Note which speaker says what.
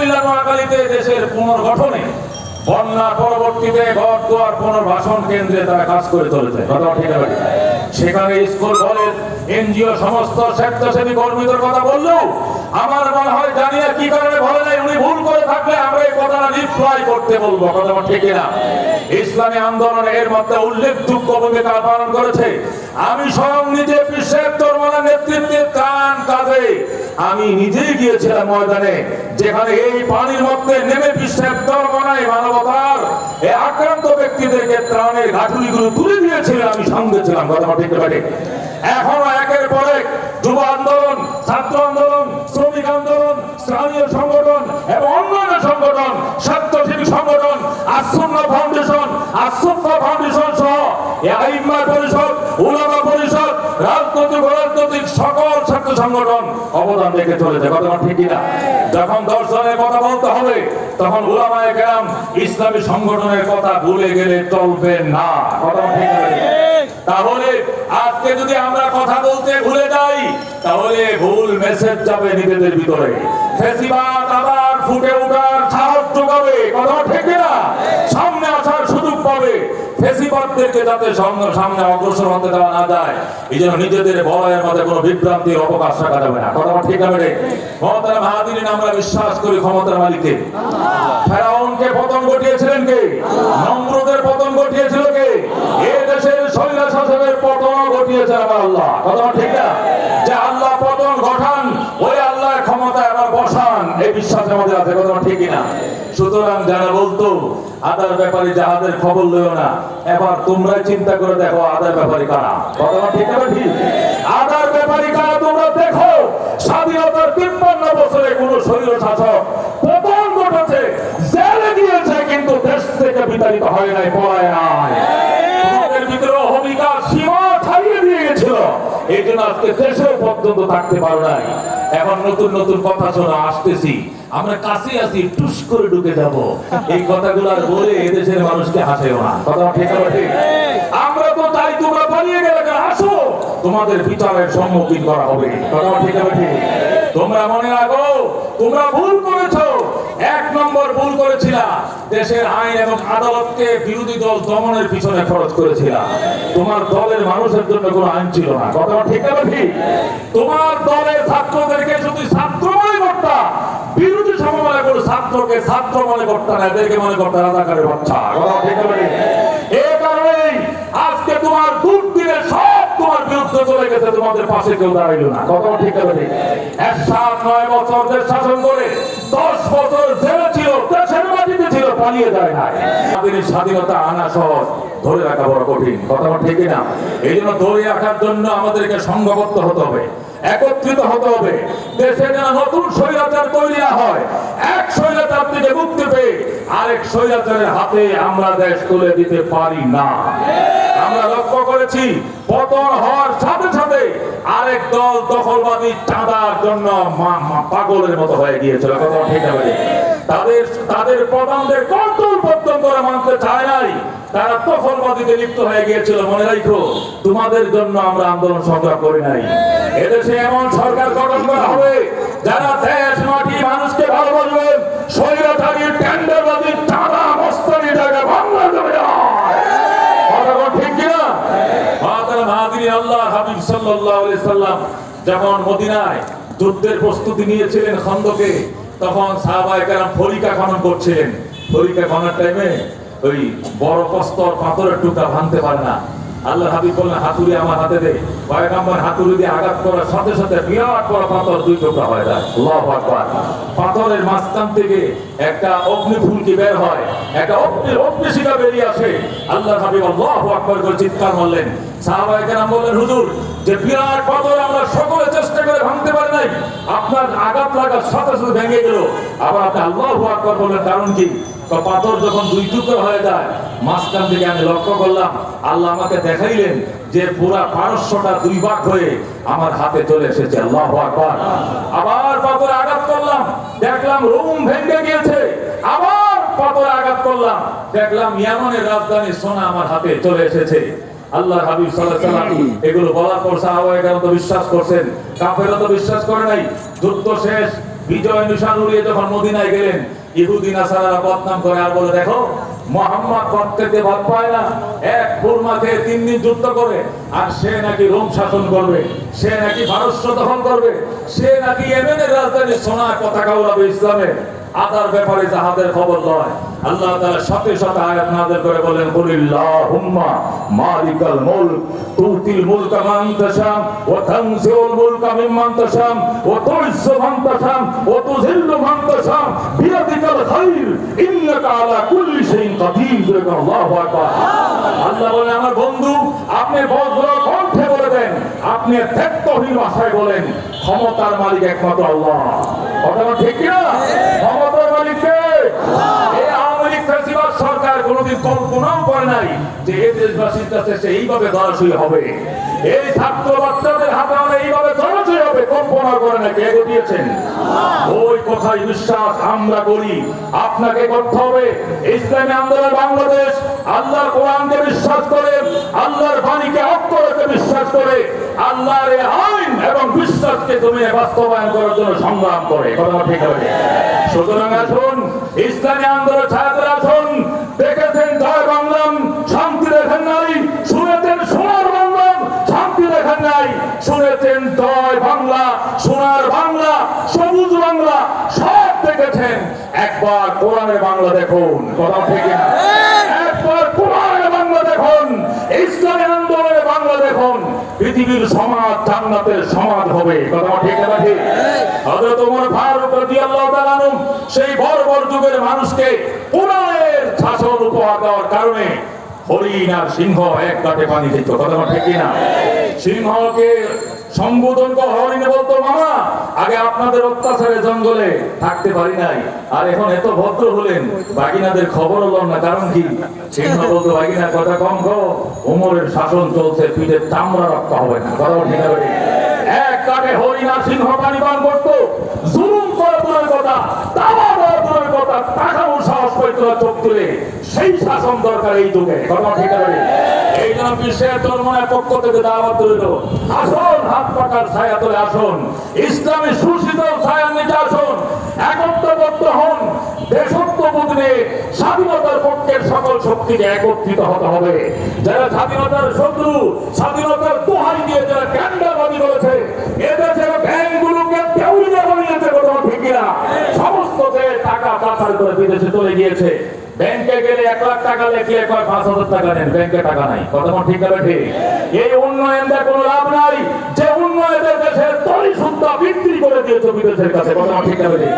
Speaker 1: কুমিল্লা নোয়াখালীতে দেশের পুনর্গঠনে বন্যা পরবর্তীতে ঘর দুয়ার পুনর্বাসন কেন্দ্রে তারা কাজ করে চলেছে। কথা ঠিক আছে। সেখানে স্কুল কলেজ এনজিও সমস্ত স্বেচ্ছাসেবী কর্মীদের কথা বললেও আমার মনে হয় জানি না কি কারণে বলে নাই। উনি ভুল করে থাকলে আমরা এই কথাটা রিপ্লাই করতে বলবো। কথা ঠিক না? ইসলামী আন্দোলনে এর মধ্যে উল্লেখযোগ্য ভূমিকা পালন করেছে। আমি স্বয়ং নিজে বিশ্বের তরমানের নেতৃত্বে ত্রাণ কাজে আমি নিজেই গিয়েছিলাম ময়দানে, যেখানে এই পানির মধ্যে নেমে বিশ্বের তরমানায় মানবতার এই আক্রান্ত ব্যক্তিদেরকে ত্রাণের ঘাটুলিগুলো তুলে দিয়েছিলেন। আমি সঙ্গে ছিলাম। কথা ঠিক আছে। এখনো একের পর এক যুব আন্দোলন, ছাত্র আন্দোলন, শ্রমিক আন্দোলন, স্থানীয় সংগঠন এবং অন্যান্য সংগঠন, স্বেচ্ছাসেবী সংগঠন, আসুন্নাহ ফাউন্ডেশন, আসুফা ফাউন্ডেশন সহ আইম্মা পরিষদ, উলামা পরিষদ, রাজনৈতিক সকল ছাত্র সংগঠন অবদান রেখে চলেছে। কথা ঠিক না? যখন দর্শনের কথা বলতে হবে তখন উলামায়ে কেরাম ইসলামী সংগঠনের কথা ভুলে গেলে চলবে না। কথা ঠিক আছে। তাহলে আজকে যদি আমরা কথা বলতে ভুলে যাই তাহলে ভুল মেসেজ যাবে নিজেদের ভিতরে, ফেসিবাদ আবার ফুটে ওঠার সাহস যোগাবে। কথা ঠিক না? সামনে আসার সুযোগ পাবে। ফেসিবাদদেরকে যাতে সামনে অগ্রসর হতে দেওয়া না যায়, এই জন্য নিজেদের বলয়ের মধ্যে কোনো বিভ্রান্তির অবকাশ রাখা যাবে না। কথা ঠিক হবে। ক্ষমতার মাহাদিন আমরা বিশ্বাস করি ক্ষমতার মালিককে। ফেরাউনকে পতন ঘটিয়েছিলেন কে? নমরুদের পতন ঘটিয়েছিল কে? এই দেশের স্বৈরা শাসনের পতন ঘটিয়েছে আমার আল্লাহ। কথা ঠিক না? যে আল্লাহ পতন ঘটান ওই আল্লাহর ক্ষমতায় আবার বসান, এই বিশ্বাস আমাদের আছে। কথা ঠিক না? সুতরাং যারা বলতো আদার ব্যাপারে যাহাদের খবর লইও না, এবার তোমরা চিন্তা করে দেখো আদার ব্যাপারে কারা। কথা ঠিক না? ঠিক। আদার ব্যাপারে কারা তোমরা দেখো। স্বাধীনতার 53 বছরে কোন স্বৈর শাসক পতন ঘটেছে, জেলে গিয়েছে, কিন্তু দেশ থেকে বিতাড়িত হয় নাই, পলায় নাই। তোমাদের ভিতরে অহমিকার সীমা ছাড়িয়ে দিয়ে গেছিল, এই জন্য আজকে দেশেও পর্যন্ত থাকতে পারো নাই। এখন নতুন নতুন কথা শোনা আসতেছি, আমরা কাছে আছি, টুস করে ঢুকে যাব। এই কথাগুলো আর বলে এদেশের মানুষকে হাসেও না। কথা ঠিক আছে। আমরা তো চাই তোমরা পালিয়ে গেলে আসো, তোমাদের বিচারের সম্মুখীন করা হবে। কথা ঠিক আছে। তোমরা মনে রাখো তোমরা ভুল করেছো। এক নম্বর ভুল করেছিলা, দেশের আইন এবং আদালতকে বিরোধী দল দমনের পিছনে খরচ করেছিলা। তোমার দলের মানুষের জন্য কোনো আইন ছিল না। কথা ঠিক আছে। তোমার দলের ছাত্রদেরকে শুধু ছাত্র মনে করতা, বিরোধী সমমনে করে ছাত্রকে ছাত্র মনে করতা না, এদেরকে মনে করতা রাজাকারের বাচ্চা। কথা ঠিক আছে। এই কারণেই আজকে তোমার দুর্দিনে সব তোমার বিরুদ্ধে চলে গেছে, তোমাদের পাশে কেউ দাঁড়াইল না। কথা ঠিক আছে। 9 বছর দেশ শাসন করে 10 বছর জেলে ছিল, দেশের মাটিতে ছিল, পালিয়ে যায় না। আমাদের স্বাধীনতা আনা সহজ, ধরে রাখা বড় কঠিন। কথা ঠিক না? এই জন্য ধরে রাখার জন্য আমাদেরকে সংঘবদ্ধ হতে হবে, একত্রিত হতে হবে। দেশে যেন নতুন স্বৈরাচার তৈরি না হয়, এক স্বৈরাচার থেকে মুক্তি পেয়ে আরেক স্বৈরাচারের হাতে আমরা দেশ তুলে দিতে পারি না। আমরা লক্ষ্য করেছি পতন হওয়ার সাথে সাথে আরেক দল দখলবাদী চাঁদার জন্য পাগলের মতো হয়ে গিয়েছিল। কথা ঠিক আছে। তাদের প্রধানদের কন্ট্রোল পর্যন্ত মানতে চায় নাই, তারা দখলবাদীতে লিপ্ত হয়ে গিয়েছিল। মনে রাখো তোমাদের জন্য আমরা আন্দোলন সংগ্রাম করি নাই। এদেশে এমন সরকার গঠন করা হবে যারা দেশ মাটি মানুষকে ভালোবাসবেন, স্বৈরাচারী টেন্ডারবাদী চাঁদা মস্তানি জায়গা বাংলা যাবে। কথা ঠিক কিনা? আল্লাহ হাবিব সাল্লাল্লাহু আলাইহি সাল্লাম যখন মদিনায় যুদ্ধের প্রস্তুতি নিয়েছিলেন খন্দকে, তখন সাহাবায়ে কেরাম ফরিকা খনন করছিলেন। ফরিকা খননের টাইমে ওই বড় প্রস্তর পাথরের টুকরা ভাঙতে পারে না। আল্লাহ হাবিব বললেন হাতুড়ি আমার হাতে দে। পয়গম্বর হাতুড়ি দিয়ে আঘাত করার সাথে সাথে বিরাট বড় পাথর 2 টুকরা হয়ে যায়। আল্লাহু আকবার। পাথরের মাঝখান থেকে একটা অগ্নিফুলকি বের হয়, একটা অগ্নিশিখা বেরিয়ে আসে। আল্লাহ হাবিব আল্লাহু আকবার করে চিৎকার মারলেন। সাহাবায়ে কেরাম বললেন হুজুর, যে বিরাট পাথর আমরা সকলে চেষ্টা করে ভাঙতে পারি নাই, আপনার আঘাত লাগার সাথে সাথে ভেঙে গেল। আবার আপনি আল্লাহু আকবার বললেন, কারণ কি? পাথর যখন 2 টুকরো হয়ে যায়, মাঝখান থেকে আমি লক্ষ্য করলাম আল্লাহ আমাকে দেখাইলেন যে পুরা পারস্যটা 2 ভাগ হয়ে আমার হাতে চলে এসেছে। আল্লাহু আকবার। আবার পাথরে আঘাত করলাম, দেখলাম রোম ভেঙে গিয়েছে। আবার পাথরে আঘাত করলাম, দেখলাম ইয়ামানের রাজধানী সোনা আমার হাতে চলে এসেছে। আল্লাহ হাবিব সাল্লাল্লাহু আলাইহি ওয়াসাল্লাম এগুলো বলার পর সাহাবায়ে কেরাম তো বিশ্বাস করছেন, কাফেররা তো বিশ্বাস করে নাই। যুদ্ধ শেষ, বিজয় নিশান উড়িয়ে যখন মদিনায় গেলেন, ইহুদি নাসারারা বদনাম করে আর বলে, দেখো মুহাম্মদ প্রত্যেককে ভয় পায় না, এক খুরমাকে 3 দিন যুদ্ধ করে, আর সে নাকি রোম শাসন করবে, সে নাকি পারস্য দখল করবে, সে নাকি ইয়েমেনের রাজধানী সোনার পতাকা উড়াবে ইসলামের। আদার ব্যাপারে যাহাদের খবর লয়, আল্লাহ তাআলা সাথে সাথে আয়াত নাযিল করে বলেন, কুলিল্লাহুম্মা মালিকাল মুলক তুতিল মুলকা মান তাশা ওয়া তানজিউল মুলকা মিম্মান তাশা ওয়া তুইজ্জু মান তাশা ওয়া তুযিল্লু মান তাশা বিয়াদিকাল খায়র ইন্নাকা আলা কুল্লি শাইইন কাদির। আল্লাহু আকবার। আল্লাহ বলেন, আমার বন্ধু আপনি বজ্র কণ্ঠে বলে দেন, আপনি ত্যাগহীন ভাষায় বলেন, ক্ষমতার মালিক একমাত্র আল্লাহ। কথা ঠিক কি না? ক্ষমতার মালিক কে? এই আওয়ামী লীগ ফ্যাসিবাদ সরকার কোনোদিন কল্পনাও করে নাই যে এই দেশবাসীর কাছে সে এইভাবে দরাসই হবে, এই ছাত্র বাচ্চাদের হাতে আমরা এইভাবে দরাসই হবে, কল্পনা করে না। কে ঘটিয়েছেন? ওই কথাই বিশ্বাস আমরা করি, আপনাকে করতে হবে। ইসলামী আন্দোলন বাংলাদেশ আল্লাহর কোরআনকে বিশ্বাস করে, আল্লাহর বাণীকে অক্ষরকে বিশ্বাস করে, আল্লাহর আইন এবং বিশ্বাসকে তুমি বাস্তবায়ন করার জন্য সংগ্রাম করে। কথা ঠিক হবে। সুতরাং আসুন, ইসলামী আন্দোলন ছাত্ররা আসুন, দেখেছেন জয় বাংলাম, শান্তি দেখেন নাই, শুনেছেন সোনার বাংলাম, শান্তি দেখেন নাই, শুনেছেন জয় বাংলা, সোনার বাংলা, সবুজ বাংলা, সব দেখেছেন। একবার কোরআনের বাংলা দেখুন। কথা ঠিক না? একবার কোরআনের বাংলা দেখুন, ইসলামী আন্দোলনের বাংলা দেখুন, পৃথিবীর সমাজ জান্নাতের সমাজ হবে। কথা ঠিক না? ঠিক। হযরত ওমর ফারুক রাদিয়াল্লাহু তাআলা আনহু সেই বর্বর যুগের মানুষকে কোরআনের শাসন উপহার দেওয়ার কারণে হরিণ আর সিংহ এক কাটে পানি দিত। কথা ঠিক না? সিংহকে সম্বোধন করে হরিণে বলতো, মামা আগে আপনাদের অত্যাচারে জঙ্গলে থাকতে পারি নাই, আর এখন এত ভদ্র হলেন, বাগিনাদের খবর হলো না, কারণ কি? সিংহ বলতো, বাগিনা কথা কম কো, ওমরের শাসন চলছে, পিঠের চামড়া রক্ষা হবে না। কথা ঠিক না? এক কাটে হরিণ আর সিংহ পানি পান করতো, জুলুম করা দূরের কথা, তাওয়া দেওয়া দূরের কথা, টাকাও সাহস পাইত না চোখ তুলে। সেই শাসন দরকার এই যুগে। কথা ঠিক আছে? এই জন্য বিশ্বের চরমনের পক্ষ থেকে দাওয়াত রইল, আসুন হাত পাকার ছায়া তলে আসুন, ইসলামী সুশীতল ছায়ার নিচে আসুন, একত্রবদ্ধ হন, দেশত্ববোধ নিয়ে স্বাধীনতার পক্ষের সকল শক্তিকে একত্রিত হতে হবে। যারা স্বাধীনতার শত্রু, স্বাধীনতার দোহাই দিয়ে যারা ক্যান্ডারবাজি করেছে, এদেশের ব্যাংকগুলোকে দেউলিয়া বানিয়েছে। কথা ঠিক না? সমস্ত দেশ টাকা পাচার করে বিদেশে চলে গিয়েছে। ব্যাংকে গেলে 1 লাখ টাকা লেখলে কয় 5,000 টাকা নেন, ব্যাংকে টাকা নাই। কথা ঠিক না? ঠিক। এই উন্নয়ন দিয়ে কোনো লাভ নাই, যে উন্নয়নের দেশের তরি সুদ্ধা বিক্রি করে দিয়েছে বিদেশের কাছে। কথা ঠিক না? ঠিক।